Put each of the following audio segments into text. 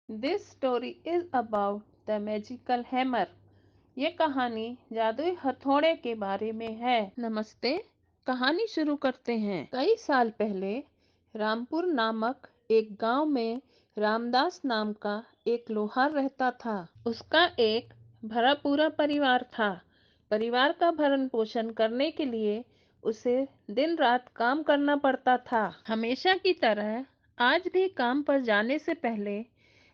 This story is about the magical hammer. ये कहानी जादुई हथौड़े के बारे में है। नमस्ते। कहानी शुरू करते हैं। कई साल पहले रामपुर नामक एक गांव में रामदास नाम का एक लोहार रहता था। उसका एक भरा पूरा परिवार था। परिवार का भरण पोषण करने के लिए उसे दिन रात काम करना पड़ता था। हमेशा की तरह आज भी काम पर जाने से पहले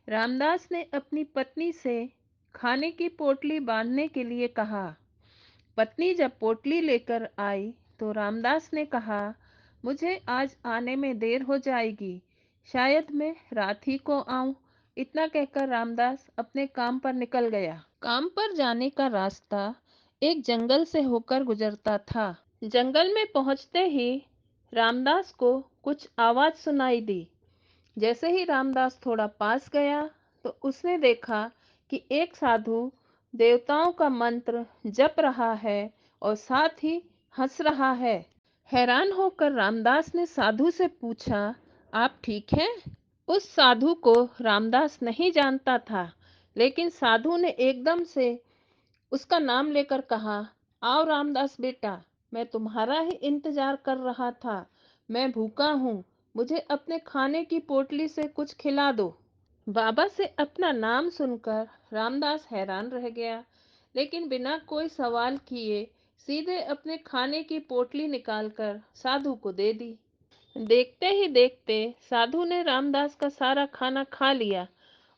रामदास ने अपनी पत्नी से खाने की पोटली बांधने के लिए कहा। पत्नी जब पोटली लेकर आई तो रामदास ने कहा, मुझे आज आने में देर हो जाएगी, शायद मैं रात ही को आऊं। इतना कहकर रामदास अपने काम पर निकल गया। काम पर जाने का रास्ता एक जंगल से होकर गुजरता था। जंगल में पहुंचते ही रामदास को कुछ आवाज सुनाई दी। जैसे ही रामदास थोड़ा पास गया तो उसने देखा कि एक साधु देवताओं का मंत्र जप रहा है और साथ ही हंस रहा है। हैरान होकर रामदास ने साधु से पूछा, आप ठीक हैं? उस साधु को रामदास नहीं जानता था, लेकिन साधु ने एकदम से उसका नाम लेकर कहा, आओ रामदास बेटा, मैं तुम्हारा ही इंतजार कर रहा था। मैं भूखा हूँ, मुझे अपने खाने की पोटली से कुछ खिला दो। बाबा से अपना नाम सुनकर रामदास हैरान रह गया, लेकिन बिना कोई सवाल किए सीधे अपने खाने की पोटली निकालकर साधु को दे दी। देखते ही देखते साधु ने रामदास का सारा खाना खा लिया।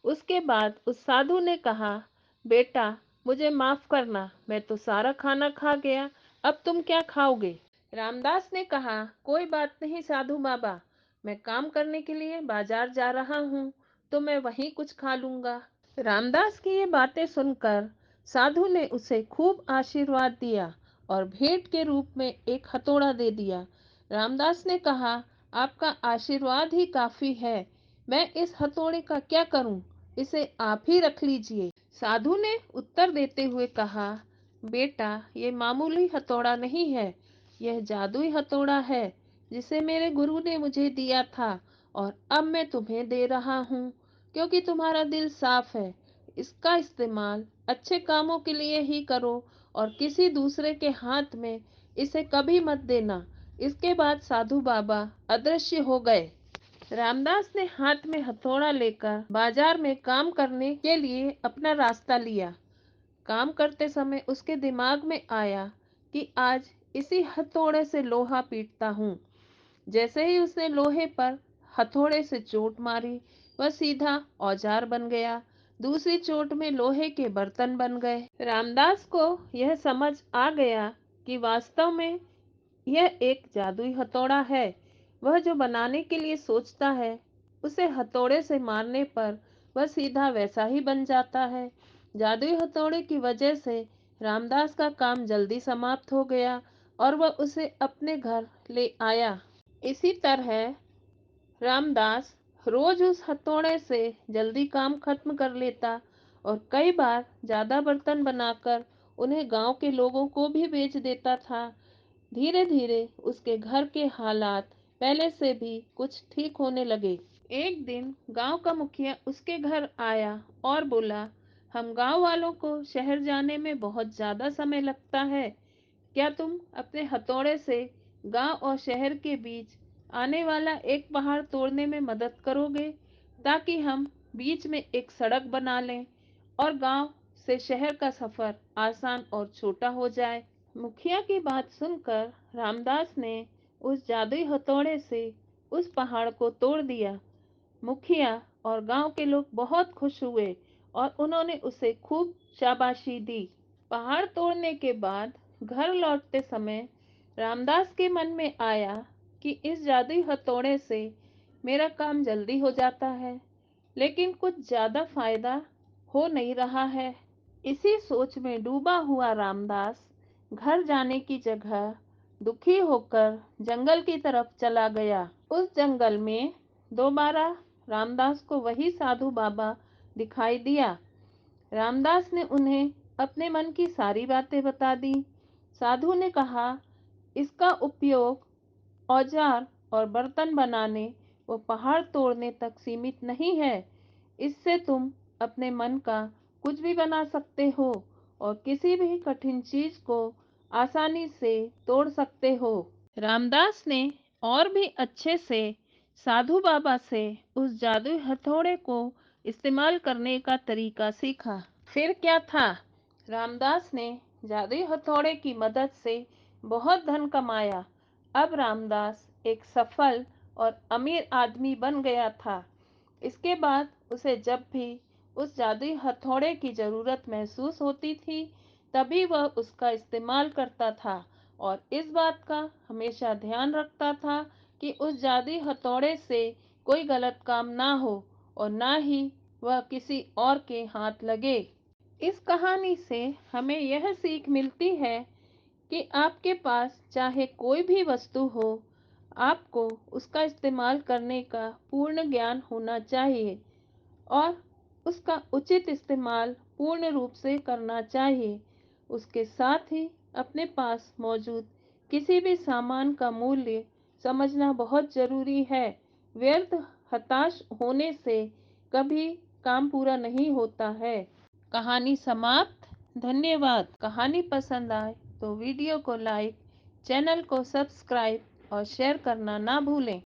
उसके बाद उस साधु ने कहा, बेटा, मुझे माफ करना, मैं तो सारा खाना खा गया, अब तुम क्या खाओगे? रामदास ने कहा, कोई बात नहीं साधु बाबा, मैं काम करने के लिए बाजार जा रहा हूँ, तो मैं वहीं कुछ खा लूंगा। रामदास की ये बातें सुनकर साधु ने उसे खूब आशीर्वाद दिया और भेंट के रूप में एक हथौड़ा दे दिया। रामदास ने कहा, आपका आशीर्वाद ही काफी है, मैं इस हथौड़े का क्या करूं? इसे आप ही रख लीजिए। साधु ने उत्तर देते हुए कहा, बेटा, ये मामूली हथौड़ा नहीं है, यह जादुई हथौड़ा है जिसे मेरे गुरु ने मुझे दिया था और अब मैं तुम्हें दे रहा हूँ, क्योंकि तुम्हारा दिल साफ है। इसका इस्तेमाल अच्छे कामों के लिए ही करो और किसी दूसरे के हाथ में इसे कभी मत देना। इसके बाद साधु बाबा अदृश्य हो गए। रामदास ने हाथ में हथौड़ा लेकर बाजार में काम करने के लिए अपना रास्ता लिया। काम करते समय उसके दिमाग में आया कि आज इसी हथौड़े से लोहा पीटता हूँ। जैसे ही उसने लोहे पर हथौड़े से चोट मारी, वह सीधा औजार बन गया। दूसरी चोट में लोहे के बर्तन बन गए। रामदास को यह समझ आ गया कि वास्तव में यह एक जादुई हथौड़ा है। वह जो बनाने के लिए सोचता है, उसे हथौड़े से मारने पर वह सीधा वैसा ही बन जाता है। जादुई हथौड़े की वजह से रामदास का काम जल्दी समाप्त हो गया और वह उसे अपने घर ले आया। इसी तरह रामदास रोज उस हथौड़े से जल्दी काम खत्म कर लेता और कई बार ज्यादा बर्तन बनाकर उन्हें गांव के लोगों को भी बेच देता था। धीरे धीरे उसके घर के हालात पहले से भी कुछ ठीक होने लगे। एक दिन गांव का मुखिया उसके घर आया और बोला, हम गांव वालों को शहर जाने में बहुत ज्यादा समय लगता है, क्या तुम अपने हथौड़े से गांव और शहर के बीच आने वाला एक पहाड़ तोड़ने में मदद करोगे, ताकि हम बीच में एक सड़क बना लें और गांव से शहर का सफर आसान और छोटा हो जाए। मुखिया की बात सुनकर रामदास ने उस जादुई हथौड़े से उस पहाड़ को तोड़ दिया। मुखिया और गांव के लोग बहुत खुश हुए और उन्होंने उसे खूब शाबाशी दी। पहाड़ तोड़ने के बाद घर लौटते समय रामदास के मन में आया कि इस जादुई हथौड़े से मेरा काम जल्दी हो जाता है, लेकिन कुछ ज्यादा फायदा हो नहीं रहा है। इसी सोच में डूबा हुआ रामदास घर जाने की जगह दुखी होकर जंगल की तरफ चला गया। उस जंगल में दोबारा रामदास को वही साधु बाबा दिखाई दिया। रामदास ने उन्हें अपने मन की सारी बातें बता दी। साधु ने कहा, इसका उपयोग औजार और बर्तन बनाने व पहाड़ तोड़ने तक सीमित नहीं है। इससे तुम अपने मन का कुछ भी बना सकते हो और किसी भी कठिन चीज को आसानी से तोड़ सकते हो। रामदास ने और भी अच्छे से साधु बाबा से उस जादुई हथौड़े को इस्तेमाल करने का तरीका सीखा। फिर क्या था? रामदास ने जादुई हथौड़े की मदद से बहुत धन कमाया। अब रामदास एक सफल और अमीर आदमी बन गया था। इसके बाद उसे जब भी उस जादुई हथौड़े की जरूरत महसूस होती थी, तभी वह उसका इस्तेमाल करता था और इस बात का हमेशा ध्यान रखता था कि उस जादुई हथौड़े से कोई गलत काम ना हो और ना ही वह किसी और के हाथ लगे। इस कहानी से हमें यह सीख मिलती है कि आपके पास चाहे कोई भी वस्तु हो, आपको उसका इस्तेमाल करने का पूर्ण ज्ञान होना चाहिए और उसका उचित इस्तेमाल पूर्ण रूप से करना चाहिए। उसके साथ ही अपने पास मौजूद किसी भी सामान का मूल्य समझना बहुत ज़रूरी है। व्यर्थ हताश होने से कभी काम पूरा नहीं होता है। कहानी समाप्त। धन्यवाद। कहानी पसंद आए तो वीडियो को लाइक, चैनल को सब्सक्राइब और शेयर करना ना भूलें।